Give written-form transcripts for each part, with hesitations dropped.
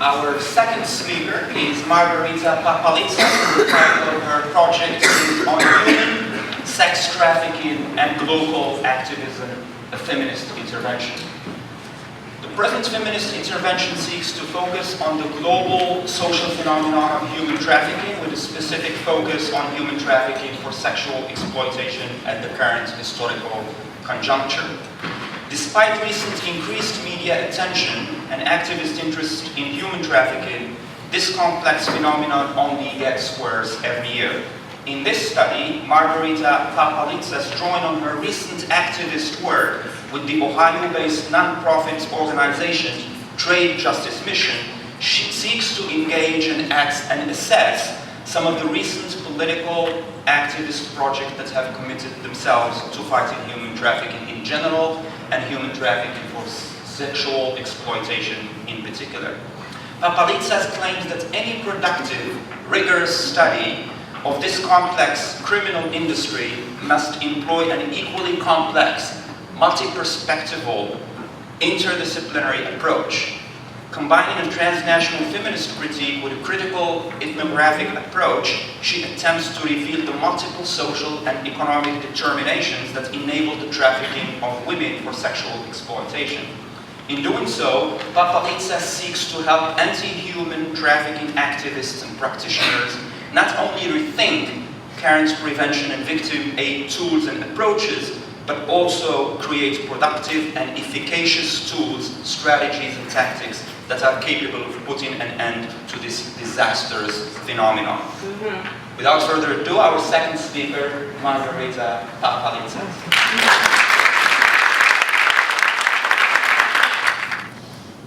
Our second speaker is Margarita Papalitsas. The title of her project is On Women, Sex Trafficking and Global Activism, a Feminist Intervention. The present feminist intervention seeks to focus on the global social phenomenon of human trafficking, with a specific focus on human trafficking for sexual exploitation at the current historical conjuncture. Despite recent increased media attention and activist interest in human trafficking, this complex phenomenon only gets worse every year. In this study, Margarita Papalitsas, drawing on her recent activist work with the Ohio-based non-profit organization Trade Justice Mission, she seeks to engage and assess some of the recent political activist projects that have committed themselves to fighting human trafficking in general and human trafficking for sexual exploitation in particular. Papalitsas claims that any productive, rigorous study of this complex criminal industry must employ an equally complex, multi-perspectival, interdisciplinary approach. Combining a transnational feminist critique with a critical ethnographic approach, she attempts to reveal the multiple social and economic determinations that enable the trafficking of women for sexual exploitation. In doing so, Papalitsas seeks to help anti-human trafficking activists and practitioners not only rethink current prevention and victim aid tools and approaches, but also create productive and efficacious tools, strategies, and tactics that are capable of putting an end to this disastrous phenomenon. Without further ado, our second speaker, Margarita Papalitsas.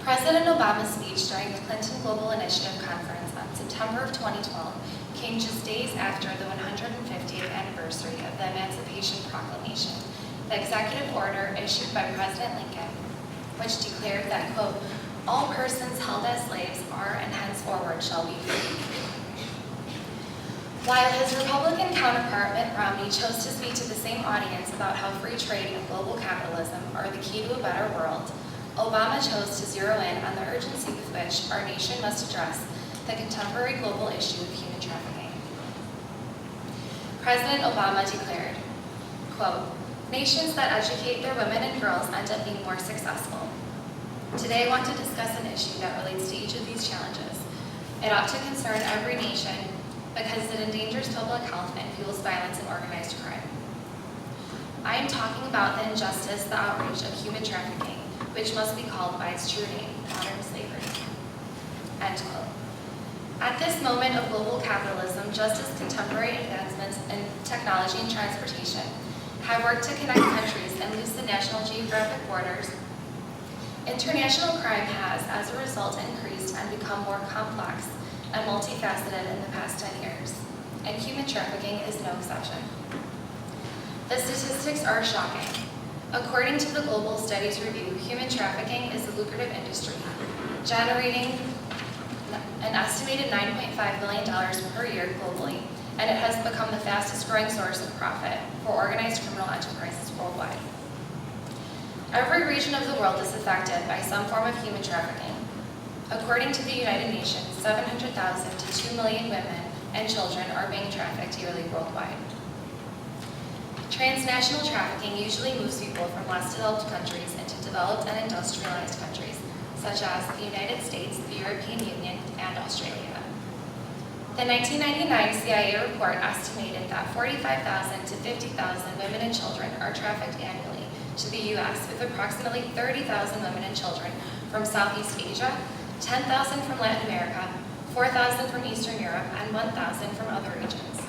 President Obama's speech during the Clinton Global Initiative Conference on September of 2012 came just days after the 150th anniversary of the Emancipation Proclamation, the executive order issued by President Lincoln, which declared that, quote, all persons held as slaves are and henceforward shall be free. While his Republican counterpart Mitt Romney chose to speak to the same audience about how free trade and global capitalism are the key to a better world, Obama chose to zero in on the urgency with which our nation must address the contemporary global issue of human trafficking. President Obama declared, quote, nations that educate their women and girls end up being more successful. Today I want to discuss an issue that relates to each of these challenges. It ought to concern every nation because it endangers public health and fuels violence and organized crime. I am talking about the injustice, the outrage of human trafficking, which must be called by its true name, modern slavery. End quote. At this moment of global capitalism, just as contemporary advancements in technology and transportation have worked to connect countries and loosen national geographic borders, international crime has, as a result, increased and become more complex and multifaceted in the past 10 years, and human trafficking is no exception. The statistics are shocking. According to the Global Studies Review, human trafficking is a lucrative industry, generating an estimated $9.5 billion per year globally, and it has become the fastest growing source of profit for organized criminal enterprises worldwide. Every region of the world is affected by some form of human trafficking. According to the United Nations, 700,000 to 2 million women and children are being trafficked yearly worldwide. Transnational trafficking usually moves people from less developed countries into developed and industrialized countries, such as the United States, the European Union, and Australia. The 1999 CIA report estimated that 45,000 to 50,000 women and children are trafficked annually to the U.S., with approximately 30,000 women and children from Southeast Asia, 10,000 from Latin America, 4,000 from Eastern Europe, and 1,000 from other regions.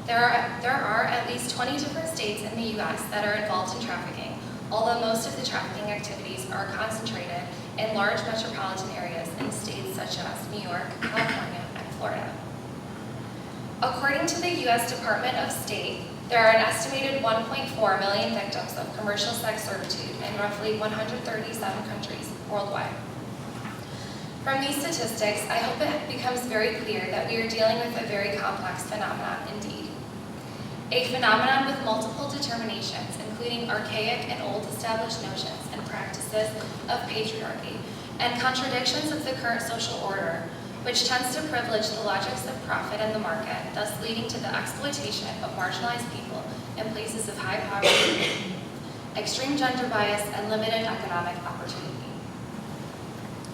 There are at least 20 different states in the U.S. that are involved in trafficking, although most of the trafficking activities are concentrated in large metropolitan areas in states such as New York, California, and Florida. According to the U.S. Department of State, there are an estimated 1.4 million victims of commercial sex servitude in roughly 137 countries worldwide. From these statistics, I hope it becomes very clear that we are dealing with a very complex phenomenon indeed. A phenomenon with multiple determinations, including archaic and old established notions and practices of patriarchy, and contradictions of the current social order, which tends to privilege the logics of profit and the market, thus leading to the exploitation of marginalized people in places of high poverty, extreme gender bias, and limited economic opportunity.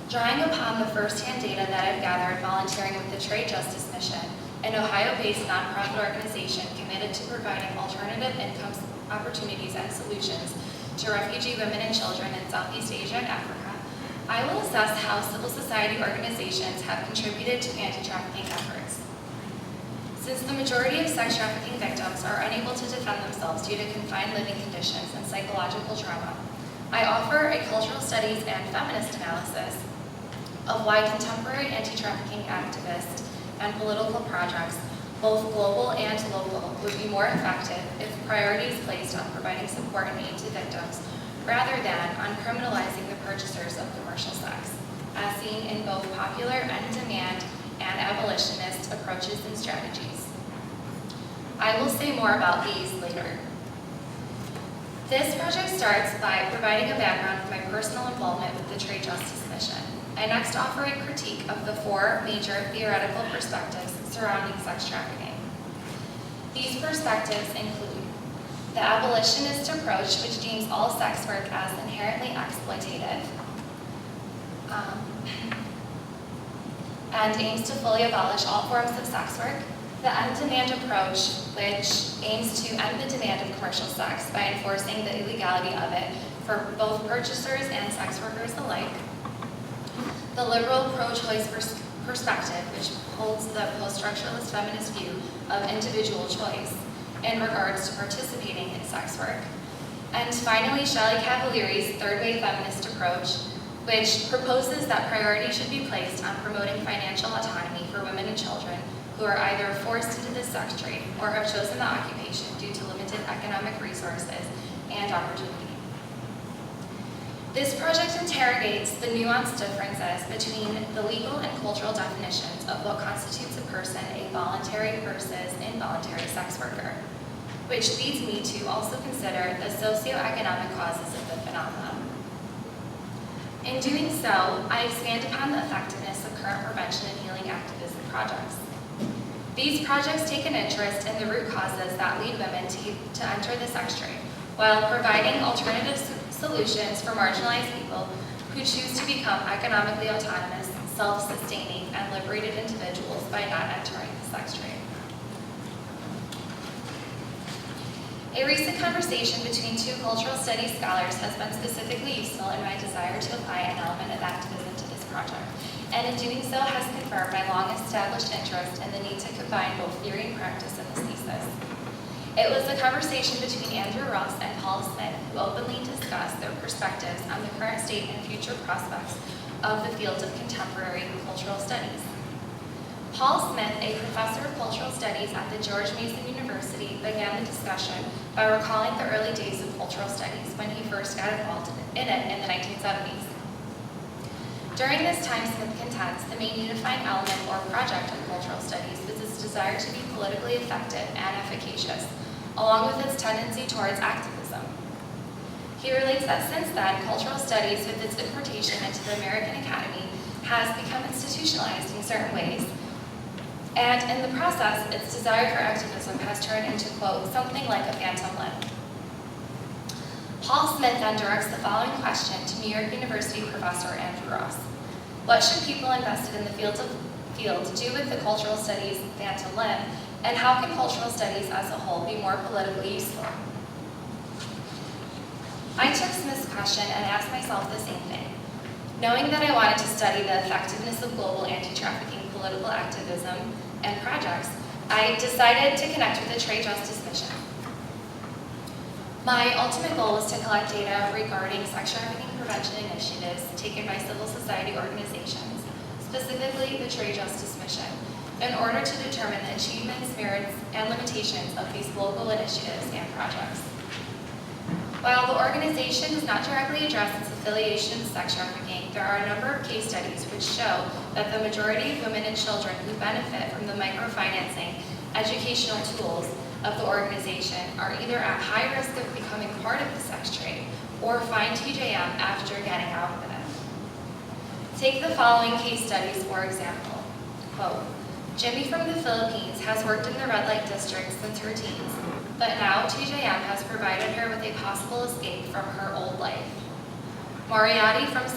Drawing upon the first-hand data that I've gathered volunteering with the Trade Justice Mission, an Ohio-based nonprofit organization committed to providing alternative income opportunities and solutions to refugee women and children in Southeast Asia and Africa, I will assess how civil society organizations have contributed to anti-trafficking efforts. Since the majority of sex trafficking victims are unable to defend themselves due to confined living conditions and psychological trauma, I offer a cultural studies and feminist analysis of why contemporary anti-trafficking activists and political projects, both global and local, would be more effective if priority is placed on providing support and aid to victims rather than on criminalizing the purchasers of commercial sex, as seen in both popular and demand and abolitionist approaches and strategies. I will say more about these later. This project starts by providing a background of my personal involvement with the Trade Justice Mission. I next offer a critique of the 4 major theoretical perspectives surrounding sex trafficking. These perspectives include the abolitionist approach, which deems all sex work as inherently exploitative and aims to fully abolish all forms of sex work. The end-demand approach, which aims to end the demand of commercial sex by enforcing the illegality of it for both purchasers and sex workers alike. The liberal pro-choice perspective, which holds the post-structuralist feminist view of individual choice in regards to participating in sex work. And finally, Shelley Cavalieri's third-wave feminist approach, which proposes that priority should be placed on promoting financial autonomy for women and children who are either forced into the sex trade or have chosen the occupation due to limited economic resources and opportunity. This project interrogates the nuanced differences between the legal and cultural definitions of what constitutes a person a voluntary versus involuntary sex worker, which leads me to also consider the socioeconomic causes of the phenomenon. In doing so, I expand upon the effectiveness of current prevention and healing activism projects. These projects take an interest in the root causes that lead women to enter the sex trade, while providing alternative solutions for marginalized people who choose to become economically autonomous, self-sustaining, and liberated individuals by not entering the sex trade. A recent conversation between 2 cultural studies scholars has been specifically useful in my desire to apply an element of activism to this project, and in doing so has confirmed my long-established interest in the need to combine both theory and practice in this thesis. It was a conversation between Andrew Ross and Paul Smith who openly discussed their perspectives on the current state and future prospects of the field of contemporary cultural studies. Paul Smith, a professor of cultural studies at the George Mason University, began the discussion by recalling the early days of cultural studies when he first got involved in it in the 1970s. During this time, Smith contends the main unifying element or project of cultural studies was its desire to be politically effective and efficacious, along with its tendency towards activism. He relates that since then, cultural studies, with its importation into the American Academy, has become institutionalized in certain ways, and in the process, its desire for activism has turned into, quote, something like a phantom limb. Paul Smith then directs the following question to New York University professor Andrew Ross. What should people invested in the field do with the cultural studies phantom limb, and how can cultural studies as a whole be more politically useful? I took Smith's question and asked myself the same thing. Knowing that I wanted to study the effectiveness of global anti-trafficking political activism and projects, I decided to connect with the Trade Justice Mission. My ultimate goal was to collect data regarding sex trafficking prevention initiatives taken by civil society organizations, specifically the Trade Justice Mission, in order to determine the achievements, merits, and limitations of these global initiatives and projects. While the organization does not directly address its affiliation with sex trafficking, there are a number of case studies which show that the majority of women and children who benefit from the microfinancing educational tools of the organization are either at high risk of becoming part of the sex trade or find TJM after getting out of it. Take the following case studies for example. Quote, Jimmy from the Philippines has worked in the red light district since her teens, but now TJM has provided her with a possible escape from her old life. Mariati from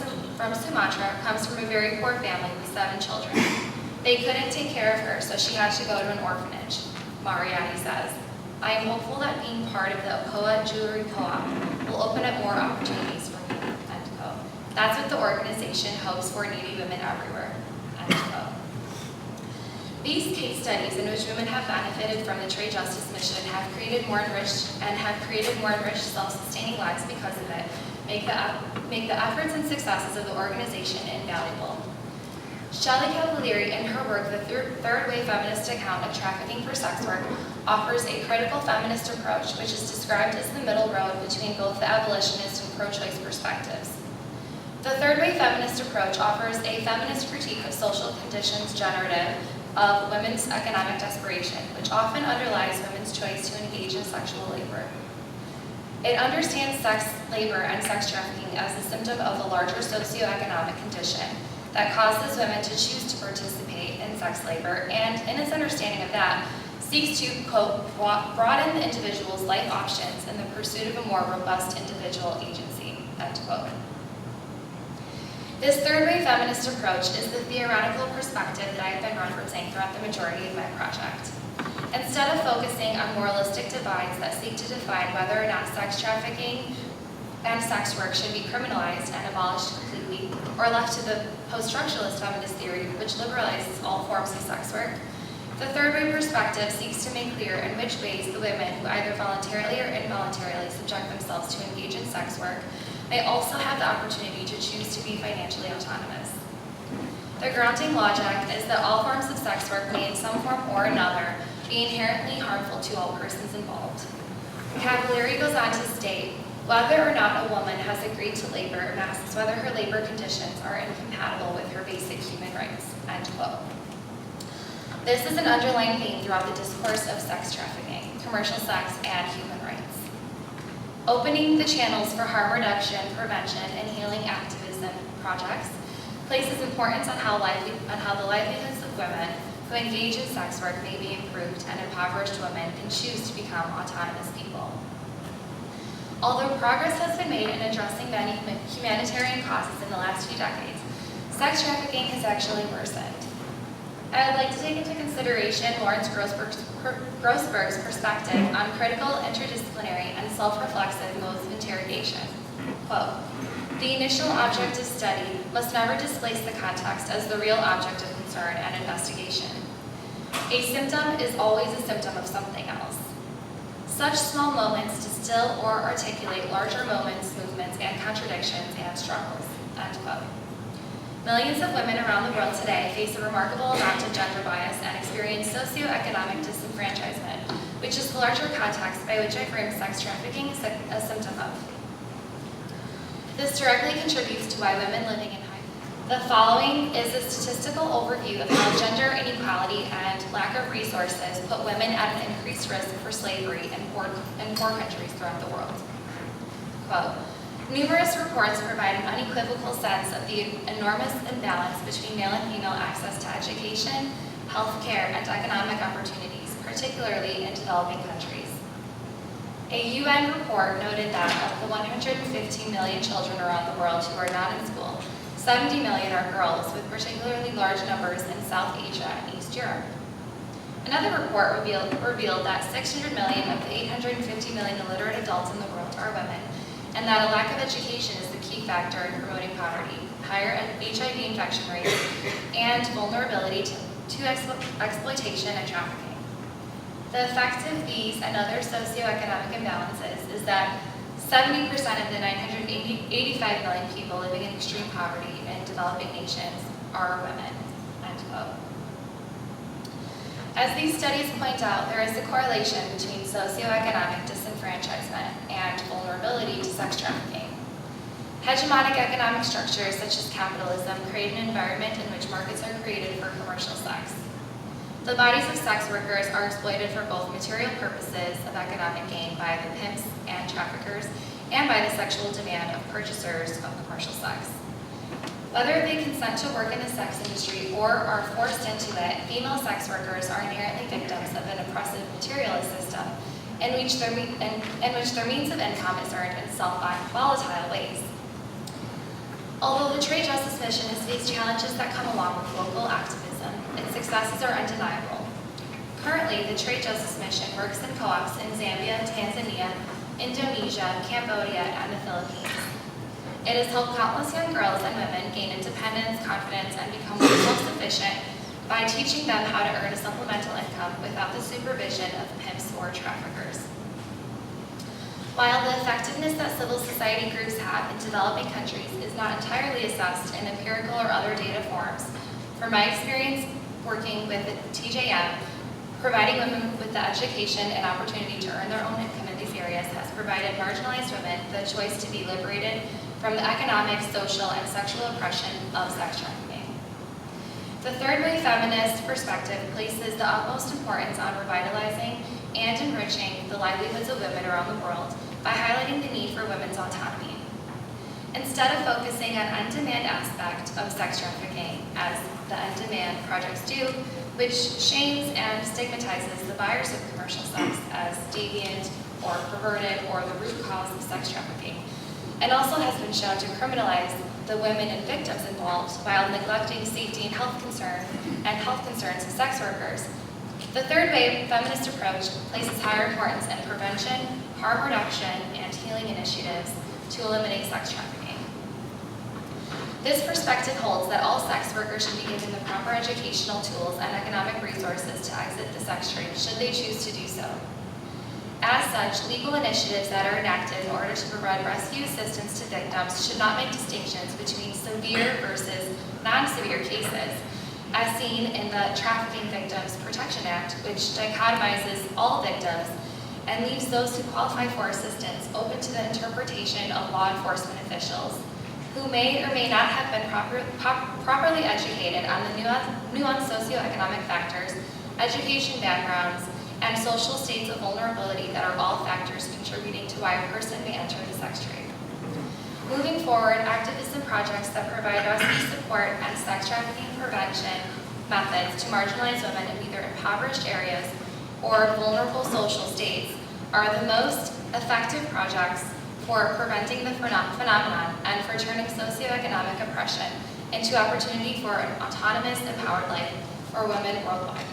Sumatra comes from a very poor family with 7 children. They couldn't take care of her, so she had to go to an orphanage. Mariati says, I am hopeful that being part of the Ocoa Jewelry Co-op will open up more opportunities for me, end quote. That's what the organization hopes for needy women everywhere, end quote. These case studies in which women have benefited from the trade justice mission have created more enriched self-sustaining lives because of it, make the efforts and successes of the organization invaluable. Shelley Cavalieri, in her work, The Third Way Feminist Account of Trafficking for Sex Work, offers a critical feminist approach, which is described as the middle road between both the abolitionist and pro-choice perspectives. The Third Way Feminist approach offers a feminist critique of social conditions generative of women's economic desperation, which often underlies women's choice to engage in sexual labor. It understands sex labor and sex trafficking as a symptom of the larger socioeconomic condition that causes women to choose to participate in sex labor, and in its understanding of that, seeks to, quote, broaden the individual's life options in the pursuit of a more robust individual agency, end quote. This third way feminist approach is the theoretical perspective that I have been referencing throughout the majority of my project. Instead of focusing on moralistic divides that seek to define whether or not sex trafficking and sex work should be criminalized and abolished completely, or left to the post-structuralist feminist theory, which liberalizes all forms of sex work, the third way perspective seeks to make clear in which ways the women who either voluntarily or involuntarily subject themselves to engage in sex work may also have the opportunity to choose to be financially autonomous. The grounding logic is that all forms of sex work may in some form or another be inherently harmful to all persons involved. Cavalieri goes on to state, whether or not a woman has agreed to labor masks whether her labor conditions are incompatible with her basic human rights, end quote. This is an underlying theme throughout the discourse of sex trafficking, commercial sex, and human rights. Opening the channels for harm reduction, prevention, and healing activism projects places importance on how the livelihoods of women who engage in sex work may be improved, and impoverished women can choose to become autonomous people. Although progress has been made in addressing many humanitarian causes in the last few decades, sex trafficking has actually worsened. I would like to take into consideration Lawrence Grossberg's perspective on critical, interdisciplinary, and self-reflexive modes of interrogation. Quote, the initial object of study must never displace the context as the real object of concern and investigation. A symptom is always a symptom of something else. Such small moments distill or articulate larger moments, movements, and contradictions and struggles, end quote. Millions of women around the world today face a remarkable amount of gender bias and experience socioeconomic disenfranchisement, which is the larger context by which I frame sex trafficking as a symptom of. This directly contributes to why women living in The following is a statistical overview of how gender inequality and lack of resources put women at an increased risk for slavery in poor countries throughout the world. Quote, numerous reports provide an unequivocal sense of the enormous imbalance between male and female access to education, health care, and economic opportunities, particularly in developing countries. A UN report noted that of the 115 million children around the world who are not in school, 70 million are girls, with particularly large numbers in South Asia and East Europe. Another report revealed that 600 million of the 850 million illiterate adults in the world are women, and that a lack of education is the key factor in promoting poverty, higher HIV infection rates, and vulnerability to exploitation and trafficking. The effect of these and other socioeconomic imbalances is that 70% of the 985 million people living in extreme poverty in developing nations are women, end quote. As these studies point out, there is a correlation between socioeconomic disenfranchisement and vulnerability to sex trafficking. Hegemonic economic structures such as capitalism create an environment in which markets are created for commercial sex. The bodies of sex workers are exploited for both material purposes of economic gain by the pimps and traffickers, and by the sexual demand of purchasers of commercial sex. Whether they consent to work in the sex industry or are forced into it, female sex workers are inherently victims of an oppressive materialist system in which their means of income is earned in self-volatile ways. Although the Trade Justice Mission has faced challenges that come along with local activism, its successes are undeniable. Currently, the Trade Justice Mission works in co-ops in Zambia, Tanzania, Indonesia, Cambodia, and the Philippines. It has helped countless young girls and women gain independence, confidence, and become more self-sufficient by teaching them how to earn a supplemental income without the supervision of pimps or traffickers. While the effectiveness that civil society groups have in developing countries is not entirely assessed in empirical or other data forms, from my experience working with the TJM, providing women with the education and opportunity to earn their own income in these areas has provided marginalized women the choice to be liberated from the economic, social, and sexual oppression of sex trafficking. The third wave feminist perspective places the utmost importance on revitalizing and enriching the livelihoods of women around the world by highlighting the need for women's autonomy. Instead of focusing on on-demand aspect of sex trafficking, as the on-demand projects do, which shames and stigmatizes the buyers of commercial sex as deviant or perverted or the root cause of sex trafficking, and also has been shown to criminalize the women and victims involved while neglecting safety and health concerns of sex workers. The third wave feminist approach places higher importance in prevention, harm reduction, and healing initiatives to eliminate sex trafficking. This perspective holds that all sex workers should be given the proper educational tools and economic resources to exit the sex trade should they choose to do so. As such, legal initiatives that are enacted in order to provide rescue assistance to victims should not make distinctions between severe versus non-severe cases, as seen in the Trafficking Victims Protection Act, which dichotomizes all victims and leaves those who qualify for assistance open to the interpretation of law enforcement officials, who may or may not have been properly educated on the nuanced socioeconomic factors, education backgrounds, and social states of vulnerability that are all factors contributing to why a person may enter the sex trade. Moving forward, activism projects that provide rescue support and sex trafficking prevention methods to marginalized women in either impoverished areas or vulnerable social states are the most effective projects for preventing the phenomenon and for turning socioeconomic oppression into opportunity for an autonomous, empowered life for women worldwide.